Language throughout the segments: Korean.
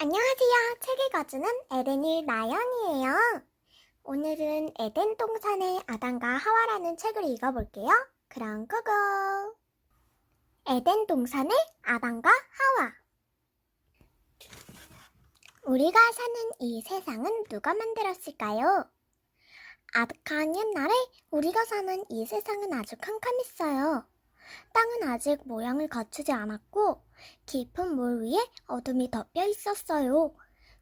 안녕하세요. 책 읽어주는 에덴일 나연이에요. 오늘은 에덴 동산의 아담과 하와라는 책을 읽어볼게요. 그럼 고고! 에덴 동산의 아담과 하와. 우리가 사는 이 세상은 누가 만들었을까요? 아득한 옛날에 우리가 사는 이 세상은 아주 캄캄했어요. 땅은 아직 모양을 갖추지 않았고 깊은 물 위에 어둠이 덮여 있었어요.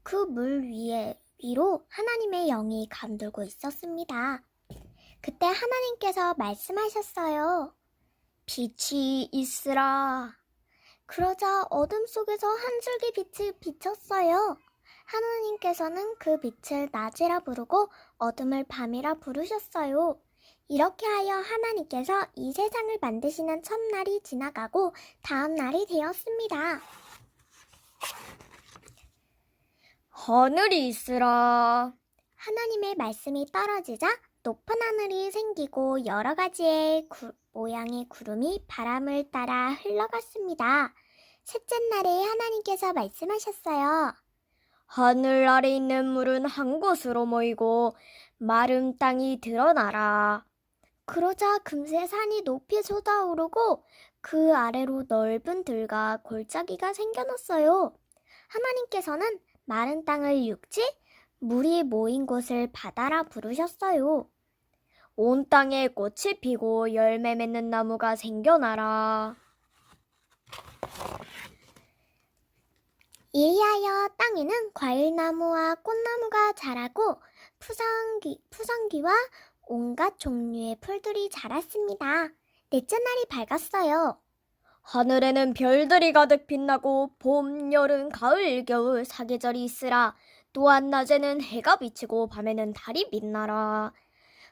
그 물 위로 하나님의 영이 감돌고 있었습니다. 그때 하나님께서 말씀하셨어요. 빛이 있으라. 그러자 어둠 속에서 한 줄기 빛이 비쳤어요. 하나님께서는 그 빛을 낮이라 부르고 어둠을 밤이라 부르셨어요. 이렇게 하여 하나님께서 이 세상을 만드시는 첫날이 지나가고 다음 날이 되었습니다. 하늘이 있으라. 하나님의 말씀이 떨어지자 높은 하늘이 생기고 여러 가지의 모양의 구름이 바람을 따라 흘러갔습니다. 셋째 날에 하나님께서 말씀하셨어요. 하늘 아래 있는 물은 한 곳으로 모이고 마른 땅이 드러나라. 그러자 금세 산이 높이 솟아오르고 그 아래로 넓은 들과 골짜기가 생겨났어요. 하나님께서는 마른 땅을 육지, 물이 모인 곳을 바다라 부르셨어요. 온 땅에 꽃이 피고 열매 맺는 나무가 생겨나라. 이리하여 땅에는 과일나무와 꽃나무가 자라고 푸성귀와 온갖 종류의 풀들이 자랐습니다. 넷째 날이 밝았어요. 하늘에는 별들이 가득 빛나고 봄, 여름, 가을, 겨울 사계절이 있으라. 또한 낮에는 해가 비치고 밤에는 달이 빛나라.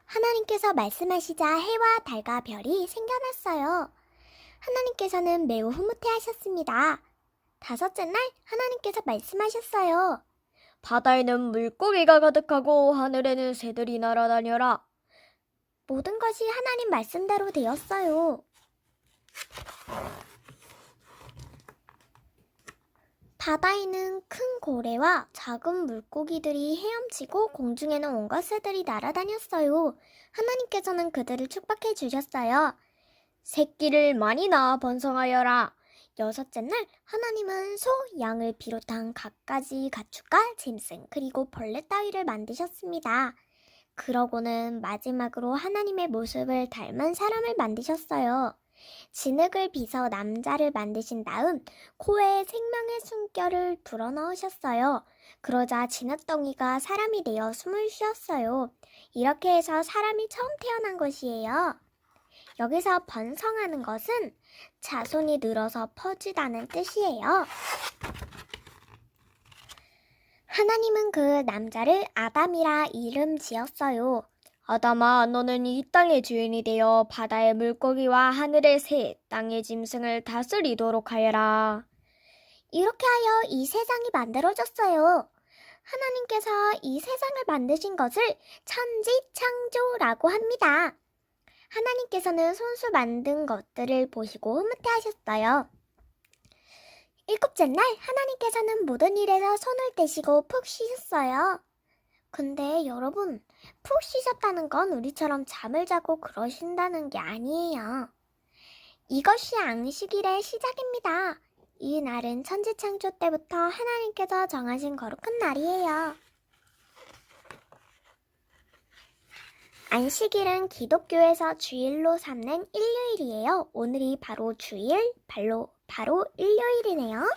하나님께서 말씀하시자 해와 달과 별이 생겨났어요. 하나님께서는 매우 흐뭇해하셨습니다. 다섯째 날 하나님께서 말씀하셨어요. 바다에는 물고기가 가득하고 하늘에는 새들이 날아다녀라. 모든 것이 하나님 말씀대로 되었어요. 바다에는 큰 고래와 작은 물고기들이 헤엄치고 공중에는 온갖 새들이 날아다녔어요. 하나님께서는 그들을 축복해 주셨어요. 새끼를 많이 낳아 번성하여라. 여섯째 날 하나님은 소, 양을 비롯한 갖가지 가축과 짐승 그리고 벌레 따위를 만드셨습니다. 그러고는 마지막으로 하나님의 모습을 닮은 사람을 만드셨어요. 진흙을 빚어 남자를 만드신 다음 코에 생명의 숨결을 불어넣으셨어요. 그러자 진흙덩이가 사람이 되어 숨을 쉬었어요. 이렇게 해서 사람이 처음 태어난 것이에요. 여기서 번성하는 것은 자손이 늘어서 퍼지다는 뜻이에요. 하나님은 그 남자를 아담이라 이름 지었어요. 아담아, 너는 이 땅의 주인이 되어 바다의 물고기와 하늘의 새, 땅의 짐승을 다스리도록 하여라. 이렇게 하여 이 세상이 만들어졌어요. 하나님께서 이 세상을 만드신 것을 천지창조라고 합니다. 하나님께서는 손수 만든 것들을 보시고 흐뭇해하셨어요. 일곱째 날 하나님께서는 모든 일에서 손을 떼시고 푹 쉬셨어요. 근데 여러분, 푹 쉬셨다는 건 우리처럼 잠을 자고 그러신다는 게 아니에요. 이것이 안식일의 시작입니다. 이 날은 천지창조 때부터 하나님께서 정하신 거룩한 날이에요. 안식일은 기독교에서 주일로 삼는 일요일이에요. 오늘이 바로 주일, 바로 일요일이네요.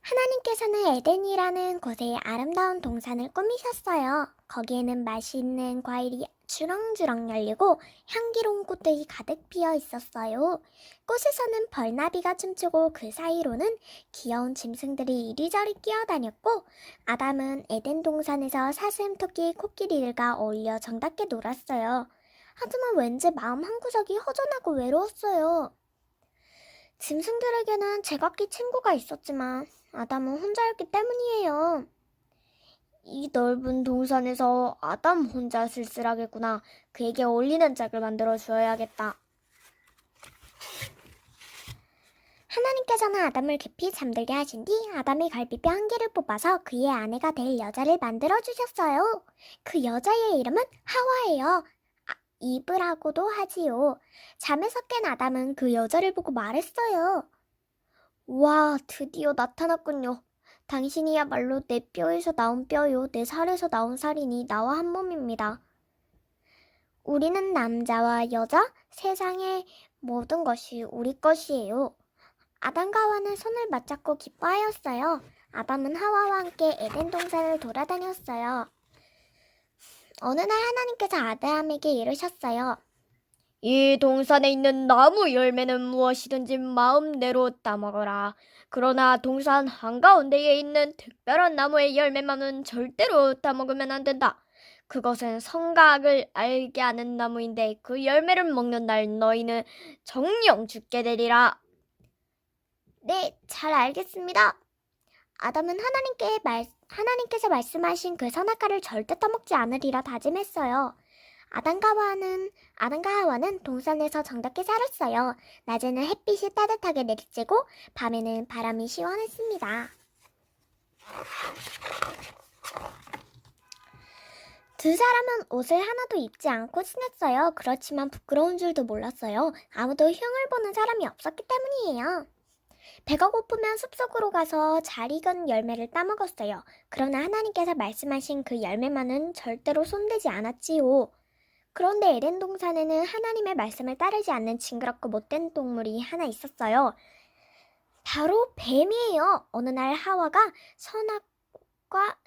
하나님께서는 에덴이라는 곳에 아름다운 동산을 꾸미셨어요. 거기에는 맛있는 과일이 주렁주렁 열리고 향기로운 꽃들이 가득 피어 있었어요. 꽃에서는 벌나비가 춤추고 그 사이로는 귀여운 짐승들이 이리저리 끼어다녔고 아담은 에덴 동산에서 사슴, 토끼, 코끼리들과 어울려 정답게 놀았어요. 하지만 왠지 마음 한구석이 허전하고 외로웠어요. 짐승들에게는 제각기 친구가 있었지만 아담은 혼자였기 때문이에요. 이 넓은 동산에서 아담 혼자 쓸쓸하겠구나. 그에게 어울리는 짝을 만들어 주어야겠다. 하나님께서는 아담을 깊이 잠들게 하신 뒤 아담의 갈비뼈 한 개를 뽑아서 그의 아내가 될 여자를 만들어 주셨어요. 그 여자의 이름은 하와예요. 이브라고도 하지요. 잠에서 깬 아담은 그 여자를 보고 말했어요. 와, 드디어 나타났군요. 당신이야말로 내 뼈에서 나온 뼈요, 내 살에서 나온 살이니 나와 한 몸입니다. 우리는 남자와 여자, 세상의 모든 것이 우리 것이에요. 아담과 하와는 손을 맞잡고 기뻐하였어요. 아담은 하와와 함께 에덴 동산을 돌아다녔어요. 어느 날 하나님께서 아담에게 이르셨어요. 이 동산에 있는 나무 열매는 무엇이든지 마음대로 따먹어라. 그러나 동산 한가운데에 있는 특별한 나무의 열매만은 절대로 따먹으면 안 된다. 그것은 선과 악을 알게 하는 나무인데 그 열매를 먹는 날 너희는 정령 죽게 되리라. 네, 잘 알겠습니다. 아담은 하나님께서 말씀하신 그 선악과를 절대 따먹지 않으리라 다짐했어요. 아담과 하와는 동산에서 정답게 살았어요. 낮에는 햇빛이 따뜻하게 내리쬐고 밤에는 바람이 시원했습니다. 두 사람은 옷을 하나도 입지 않고 지냈어요. 그렇지만 부끄러운 줄도 몰랐어요. 아무도 흉을 보는 사람이 없었기 때문이에요. 배가 고프면 숲속으로 가서 잘 익은 열매를 따먹었어요. 그러나 하나님께서 말씀하신 그 열매만은 절대로 손대지 않았지요. 그런데 에덴 동산에는 하나님의 말씀을 따르지 않는 징그럽고 못된 동물이 하나 있었어요. 바로 뱀이에요. 어느 날 하와가 선악과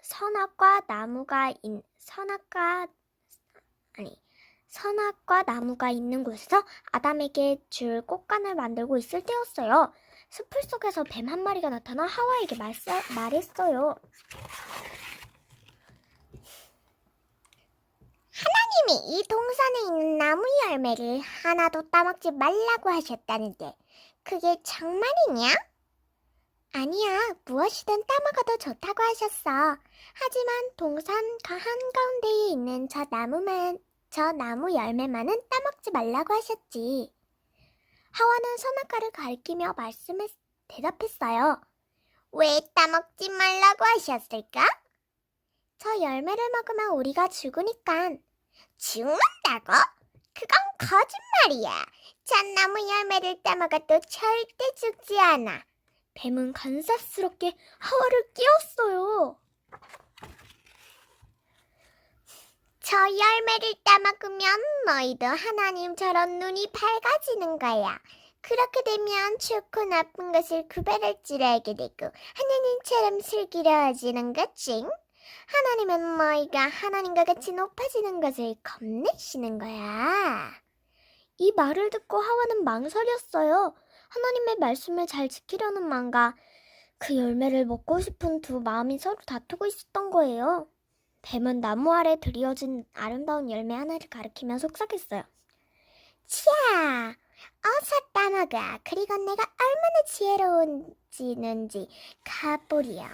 나무가 있는 곳에서 아담에게 줄 꽃간을 만들고 있을 때였어요. 숲을 속에서 뱀 한 마리가 나타나 하와에게 말했어요. 하나님이 이 동산에 있는 나무 열매를 하나도 따먹지 말라고 하셨다는데 그게 정말이냐? 아니야, 무엇이든 따먹어도 좋다고 하셨어. 하지만 동산 한가운데에 있는 저 나무 열매만은 따먹지 말라고 하셨지. 하와는 선악과를 가리키며 대답했어요. 왜 따먹지 말라고 하셨을까? 저 열매를 먹으면 우리가 죽으니깐. 죽는다고? 그건 거짓말이야. 잣나무 열매를 따먹어도 절대 죽지 않아. 뱀은 간섭스럽게 하와를 끼웠어요. 저 열매를 따먹으면 너희도 하나님처럼 눈이 밝아지는 거야. 그렇게 되면 좋고 나쁜 것을 구별할 줄 알게 되고 하나님처럼 슬기로워지는 거지. 하나님은 너희가 하나님과 같이 높아지는 것을 겁내시는 거야. 이 말을 듣고 하와는 망설였어요. 하나님의 말씀을 잘 지키려는 마음과 그 열매를 먹고 싶은 두 마음이 서로 다투고 있었던 거예요. 뱀은 나무 아래 드리워진 아름다운 열매 하나를 가리키며 속삭였어요. 치아, 어서 따먹어. 그리고 내가 얼마나 지혜로운지 가보렴.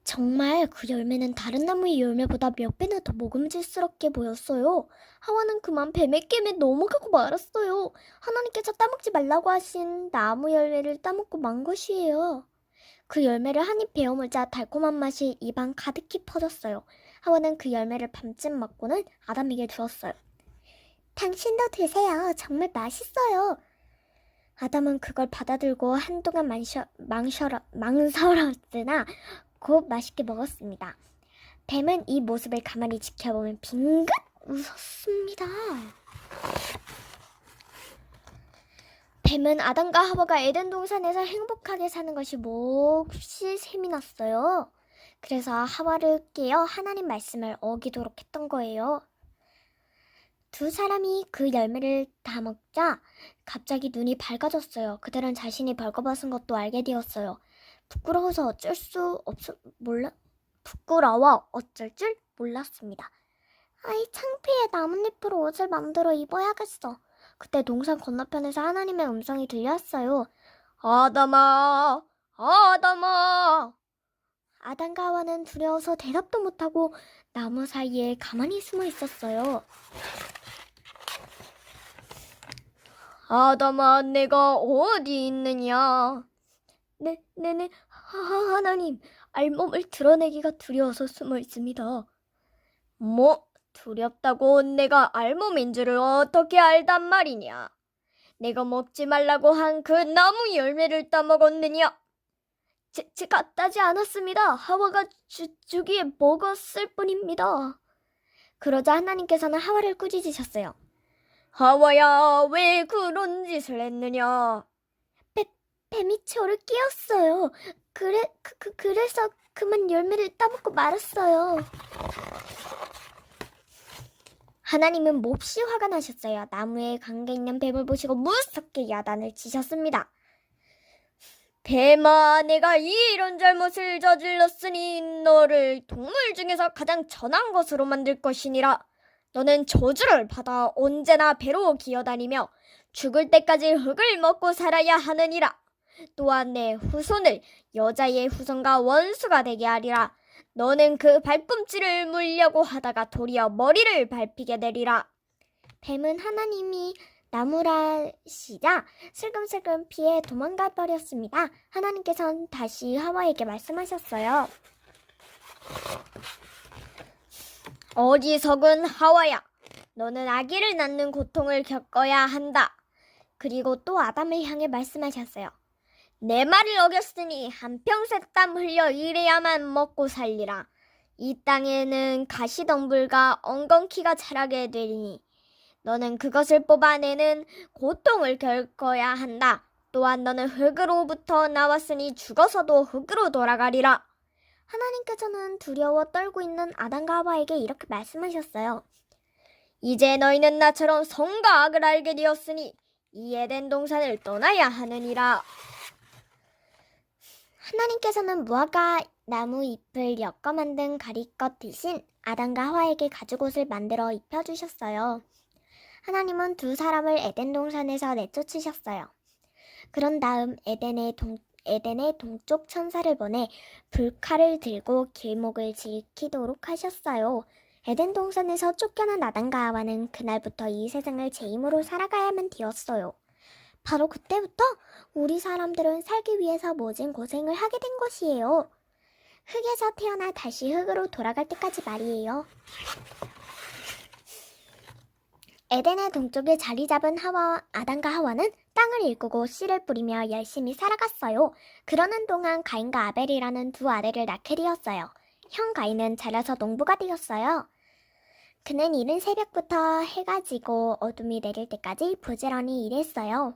정말 그 열매는 다른 나무의 열매보다 몇 배나 더 먹음직스럽게 보였어요. 하와는 그만 뱀의 게임에 넘어가고 말았어요. 하나님께서 따먹지 말라고 하신 나무 열매를 따먹고 만 것이에요. 그 열매를 한 입 베어물자 달콤한 맛이 입안 가득히 퍼졌어요. 하와는 그 열매를 반쯤 먹고는 아담에게 주었어요. 당신도 드세요. 정말 맛있어요. 아담은 그걸 받아들고 한동안 망설였으나 곧 맛있게 먹었습니다. 뱀은 이 모습을 가만히 지켜보면 빙긋 웃었습니다. 뱀은 아담과 하와가 에덴 동산에서 행복하게 사는 것이 몹시 셈이 났어요. 그래서 하와를 깨어 하나님 말씀을 어기도록 했던 거예요. 두 사람이 그 열매를 다 먹자 갑자기 눈이 밝아졌어요. 그들은 자신이 벌거벗은 것도 알게 되었어요. 부끄러워 어쩔 줄 몰랐습니다. 아이, 창피해. 나뭇잎으로 옷을 만들어 입어야겠어. 그때 동산 건너편에서 하나님의 음성이 들려왔어요. 아담아, 아담아. 아담과 하와는 두려워서 대답도 못하고 나무 사이에 가만히 숨어 있었어요. 아담아, 내가 어디 있느냐? 네네, 하나님, 알몸을 드러내기가 두려워서 숨어 있습니다. 뭐, 두렵다고 내가 알몸인 줄을 어떻게 알단 말이냐? 내가 먹지 말라고 한 그 나무 열매를 따먹었느냐? 제가 따지 않았습니다. 하와가 주기에 먹었을 뿐입니다. 그러자 하나님께서는 하와를 꾸짖으셨어요. 하와야, 왜 그런 짓을 했느냐? 뱀이 저를 끼었어요. 그래서 그만 열매를 따먹고 말았어요. 하나님은 몹시 화가 나셨어요. 나무에 관계 있는 뱀을 보시고 무섭게 야단을 치셨습니다. 뱀아, 내가 이런 잘못을 저질렀으니 너를 동물 중에서 가장 천한 것으로 만들 것이니라. 너는 저주를 받아 언제나 배로 기어다니며 죽을 때까지 흙을 먹고 살아야 하느니라. 또한 내 후손을 여자의 후손과 원수가 되게 하리라. 너는 그 발꿈치를 물려고 하다가 도리어 머리를 밟히게 되리라. 뱀은 하나님이 나무라시자 슬금슬금 피해 도망가 버렸습니다. 하나님께서는 다시 하와에게 말씀하셨어요. 어리석은 하와야, 너는 아기를 낳는 고통을 겪어야 한다. 그리고 또 아담을 향해 말씀하셨어요. 내 말을 어겼으니 한평생 땀 흘려 일해야만 먹고 살리라. 이 땅에는 가시덩불과 엉겅퀴가 자라게 되리니 너는 그것을 뽑아내는 고통을 겪어야 한다. 또한 너는 흙으로부터 나왔으니 죽어서도 흙으로 돌아가리라. 하나님께서는 두려워 떨고 있는 아담과 하와에게 이렇게 말씀하셨어요. 이제 너희는 나처럼 선과 악을 알게 되었으니 이 에덴 동산을 떠나야 하느니라. 하나님께서는 무화과 나무 잎을 엮어 만든 가리것 대신 아담과 하와에게 가죽옷을 만들어 입혀주셨어요. 하나님은 두 사람을 에덴 동산에서 내쫓으셨어요. 그런 다음 에덴의 동쪽 천사를 보내 불칼을 들고 길목을 지키도록 하셨어요. 에덴 동산에서 쫓겨난 아담과 하와는 그날부터 이 세상을 제 힘으로 살아가야만 되었어요. 바로 그때부터 우리 사람들은 살기 위해서 모진 고생을 하게 된 것이에요. 흙에서 태어나 다시 흙으로 돌아갈 때까지 말이에요. 에덴의 동쪽에 자리 잡은 아담과 하와는 땅을 일구고 씨를 뿌리며 열심히 살아갔어요. 그러는 동안 가인과 아벨이라는 두 아들을 낳게 되었어요. 형 가인은 자라서 농부가 되었어요. 그는 이른 새벽부터 해가 지고 어둠이 내릴 때까지 부지런히 일했어요.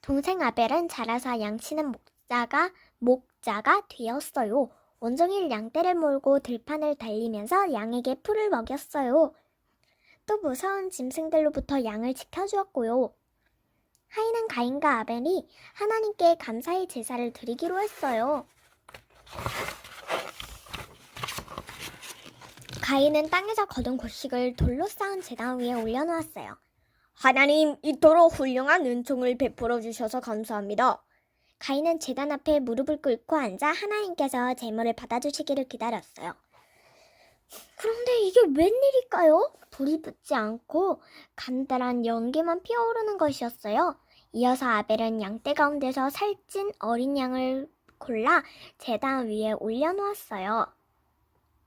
동생 아벨은 자라서 양치는 목자가 되었어요. 온종일 양떼를 몰고 들판을 달리면서 양에게 풀을 먹였어요. 또 무서운 짐승들로부터 양을 지켜주었고요. 하인은 가인과 아벨이 하나님께 감사의 제사를 드리기로 했어요. 가인은 땅에서 거둔 곡식을 돌로 쌓은 제단 위에 올려놓았어요. 하나님, 이토록 훌륭한 은총을 베풀어 주셔서 감사합니다. 가인은 제단 앞에 무릎을 꿇고 앉아 하나님께서 제물을 받아주시기를 기다렸어요. 그런데 이게 웬일일까요? 불이 붙지 않고 간단한 연기만 피어오르는 것이었어요. 이어서 아벨은 양떼 가운데서 살찐 어린 양을 골라 제단 위에 올려놓았어요.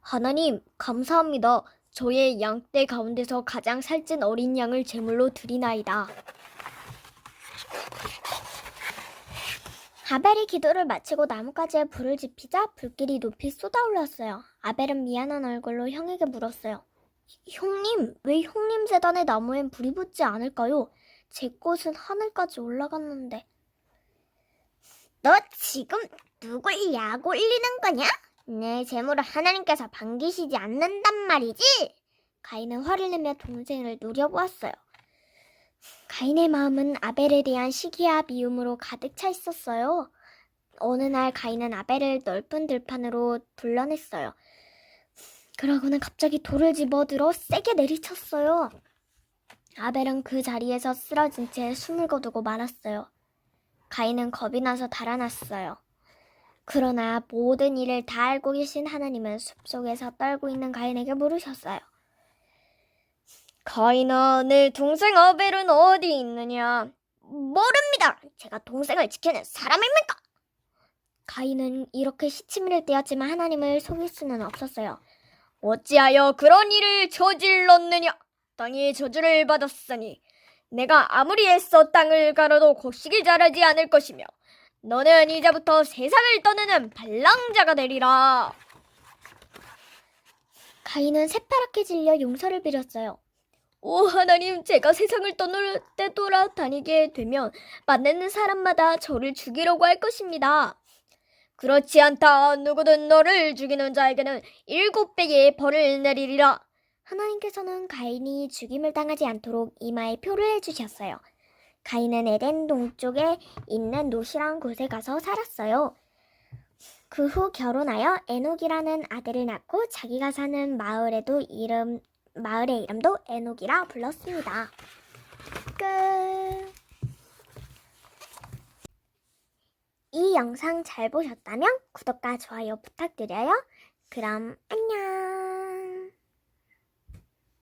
하나님, 감사합니다. 저의 양떼 가운데서 가장 살찐 어린 양을 제물로 드리나이다. 아벨이 기도를 마치고 나뭇가지에 불을 지피자 불길이 높이 쏟아올랐어요. 아벨은 미안한 얼굴로 형에게 물었어요. 형님, 왜 형님 제단의 나무엔 불이 붙지 않을까요? 제 꽃은 하늘까지 올라갔는데. 너 지금 누굴 약 올리는 거냐? 내 제물을 하나님께서 반기시지 않는단 말이지? 가인은 화를 내며 동생을 노려보았어요. 가인의 마음은 아벨에 대한 시기와 미움으로 가득 차 있었어요. 어느 날 가인은 아벨을 넓은 들판으로 불러냈어요. 그러고는 갑자기 돌을 집어들어 세게 내리쳤어요. 아벨은 그 자리에서 쓰러진 채 숨을 거두고 말았어요. 가인은 겁이 나서 달아났어요. 그러나 모든 일을 다 알고 계신 하나님은 숲속에서 떨고 있는 가인에게 물으셨어요. 가인아, 내 동생 아벨은 어디 있느냐? 모릅니다. 제가 동생을 지키는 사람입니까? 가인은 이렇게 시치미를 떼었지만 하나님을 속일 수는 없었어요. 어찌하여 그런 일을 저질렀느냐? 땅이 저주를 받았으니 내가 아무리 애써 땅을 갈아도 곡식이 자라지 않을 것이며 너는 이제부터 세상을 떠나는 반랑자가 되리라. 가인은 새파랗게 질려 용서를 빌었어요. 오 하나님, 제가 세상을 떠돌아다니게 되면 만나는 사람마다 저를 죽이려고 할 것입니다. 그렇지 않다. 누구든 너를 죽이는 자에게는 7배의 벌을 내리리라. 하나님께서는 가인이 죽임을 당하지 않도록 이마에 표를 해주셨어요. 가인은 에덴 동쪽에 있는 노시라는 곳에 가서 살았어요. 그 후 결혼하여 에녹이라는 아들을 낳고 자기가 사는 마을의 이름도 에녹이라 불렀습니다. 끝. 이 영상 잘 보셨다면 구독과 좋아요 부탁드려요. 그럼 안녕.